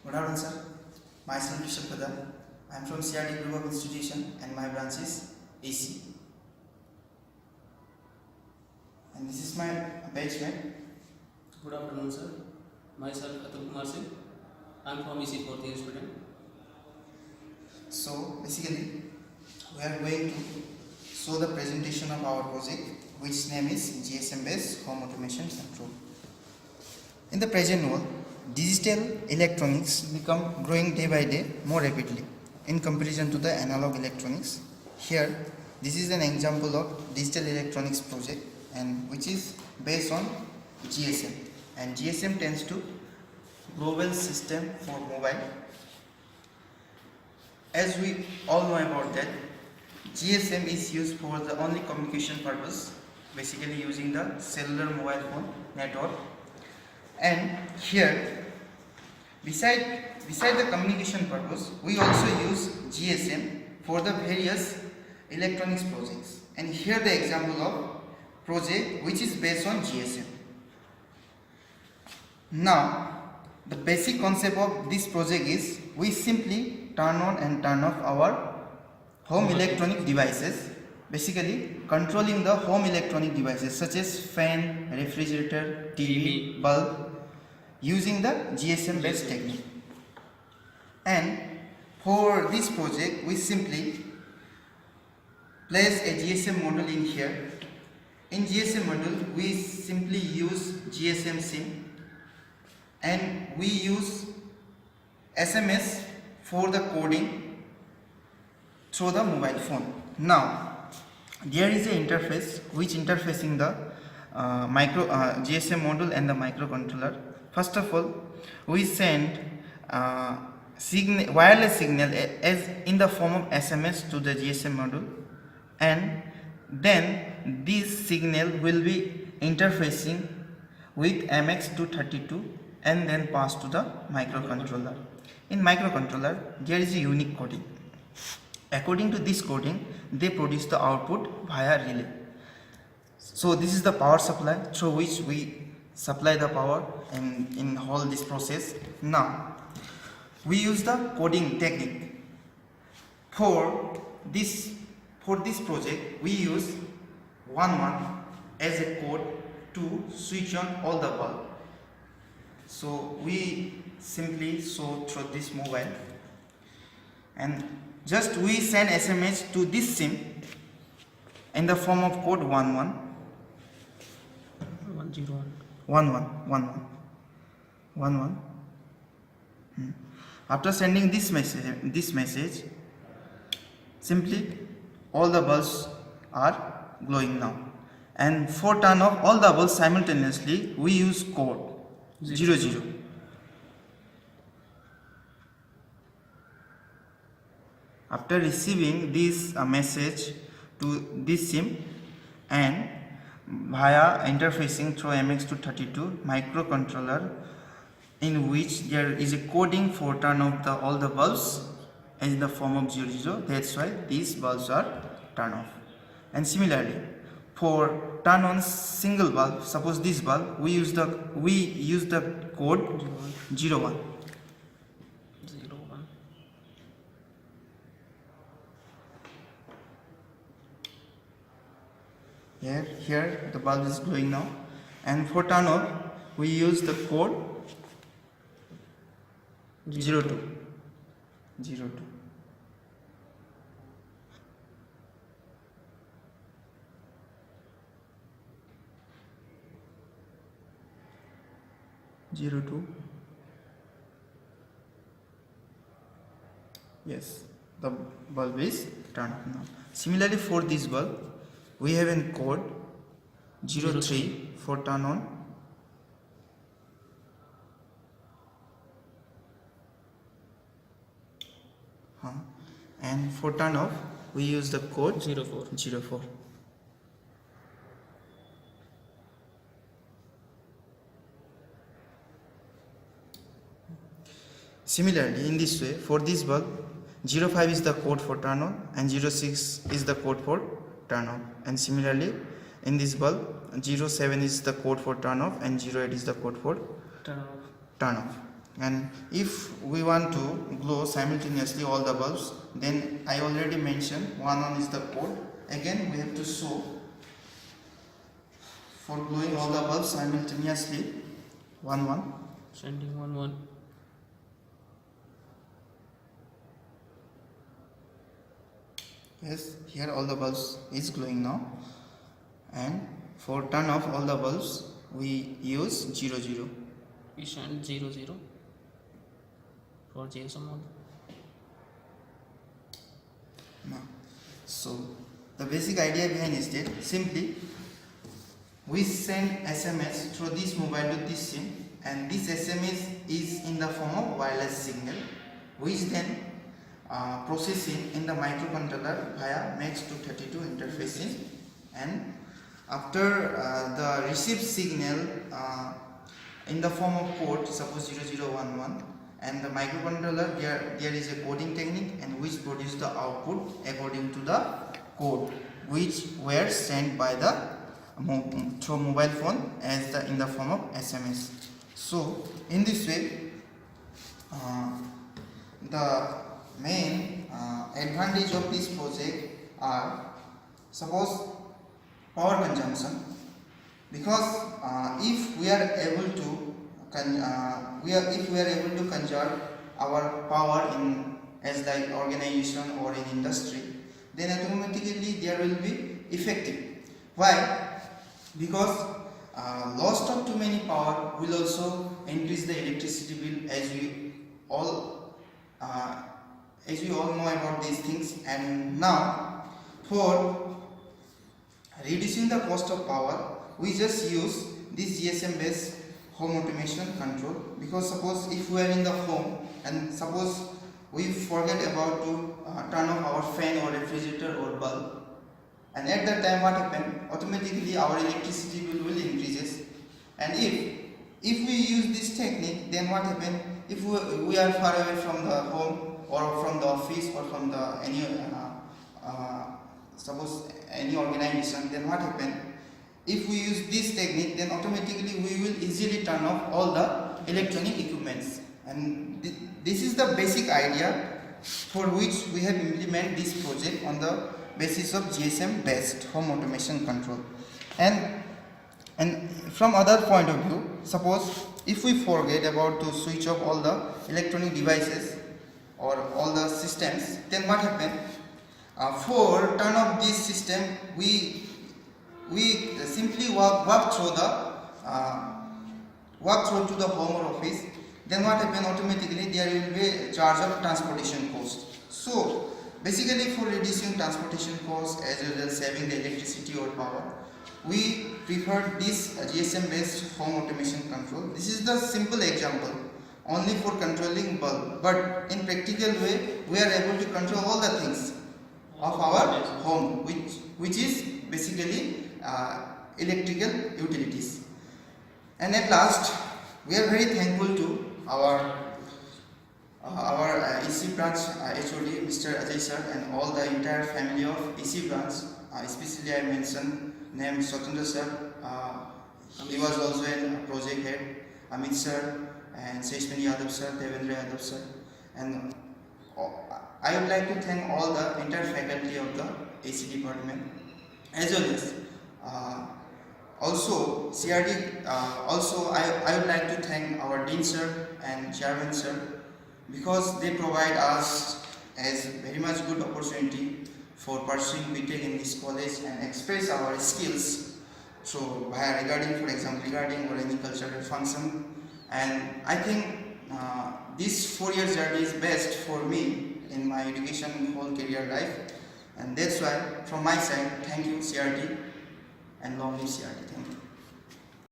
Good afternoon, sir. Myself Rishabh. I am from CERT Group of Institution and my branch is AC. And this is my batchmate. Good afternoon, sir. Myself Atul Kumar Singh. I am from EC 4th year student. So basically, we are going to show the presentation of our project, which name is GSM based home automation control. In the present world, digital electronics become growing day by day more rapidly in comparison to the analog electronics. Here, this is an example of digital electronics project and which is based on GSM, and GSM tends to global system for mobile. As we all know about that, GSM is used for the only communication purpose, basically using the cellular mobile phone network. And here, beside the communication purpose, we also use GSM for the various electronics projects. And here the example of project which is based on GSM. Now, the basic concept of this project is we simply turn on and turn off our home electronic devices, basically controlling the home electronic devices such as fan, refrigerator, TV, bulb, using the GSM based technique. And for this project, we simply place a GSM module in here. In GSM module, we simply use GSM SIM and we use SMS for the coding through the mobile phone. Now, there is an interface which interfacing the GSM module and the microcontroller. First of all, we send wireless signal as in the form of SMS to the GSM module, and then this signal will be interfacing with MX232 and then pass to the microcontroller. In microcontroller, there is a unique coding. According to this coding, they produce the output via relay. So this is the power supply through which we supply the power in all this process. Now, we use the coding technique. For this project, we use 11 as a code to switch on all the bulb. So we simply show through this mobile, and just we send SMS to this SIM in the form of code 11 11. After sending this message, simply all the bulbs are glowing now. And for turn off all the bulbs simultaneously, we use code 00. After receiving this message to this SIM and via interfacing through MX232 microcontroller, in which there is a coding for turn off all the bulbs in the form of 00. That's why these bulbs are turned off. And similarly, for turn on single bulb, suppose this bulb, we use the code 01. Here the bulb is glowing now, and for turn off we use the code 02. Yes, the bulb is turned off now. Similarly, for this bulb, we have a code 03 for turn on. And for turn off, we use the code 04. Similarly, in this way, for this bulb, 05 is the code for turn on and 06 is the code for turn on. And similarly, in this bulb, 07 is the code for turn off and 08 is the code for turn off. And if we want to glow simultaneously all the bulbs, then I already mentioned one is the code. Again we have to show for glowing all the bulbs simultaneously 1 Sending 1 yes, here all the bulbs is glowing now. And for turn off all the bulbs we use 00. We send 00 for GSM mode. Now, so the basic idea behind is that simply we send SMS through this mobile to this SIM, and this SMS is in the form of wireless signal, which then processing in the microcontroller via MAX232 interfacing, and after the received signal in the form of code, suppose 0011, and the microcontroller there is a coding technique and which produce the output according to the code which were sent by the through mobile phone as in the form of SMS. So in this way the main advantage of this project are, suppose, power consumption, because if we are able to conserve our power in as like organization or in industry, then automatically there will be effective. Why? Because loss of too many power will also increase the electricity bill, as we all know about these things. And now for reducing the cost of power, we just use this GSM based home automation control, because suppose if we are in the home and suppose we forget about to turn off our fan or refrigerator or bulb, and at that time what happen, automatically our electricity bill will increases. And if we use this technique, then what happen, if we are far away from the home or from the office or from the any suppose any organization, then what happen, if we use this technique, then automatically we will easily turn off all the electronic equipments. And this is the basic idea for which we have implemented this project on the basis of GSM based home automation control. And from other point of view, suppose if we forget about to switch off all the electronic devices or all the systems, then what happen, for turn off this system, we simply walk through to the home or office. Then what happen, automatically there will be a charge of transportation cost. So basically for reducing transportation cost as well as saving the electricity or power, we prefer this GSM based home automation control. This is the simple example only for controlling bulb, but in practical way we are able to control all the things of our home, which is basically electrical utilities. And at last, we are very thankful to our EC branch HOD Mr. Ajay sir and all the entire family of EC branch. Especially I mention name Swatendra sir. He was also a project head. Amit sir and Seshmani Yadav sir, Devendra Yadav sir, and I would like to thank all the entire faculty of the AC department, as well as also CRT. Also I would like to thank our Dean sir and Chairman sir, because they provide us as very much good opportunity for pursuing BTech in this college and express our skills. So regarding, for example, regarding or any cultural function, and I think this 4-year journey is best for me in my education whole career life, and that's why from my side, thank you CRT and long live CRT. Thank you.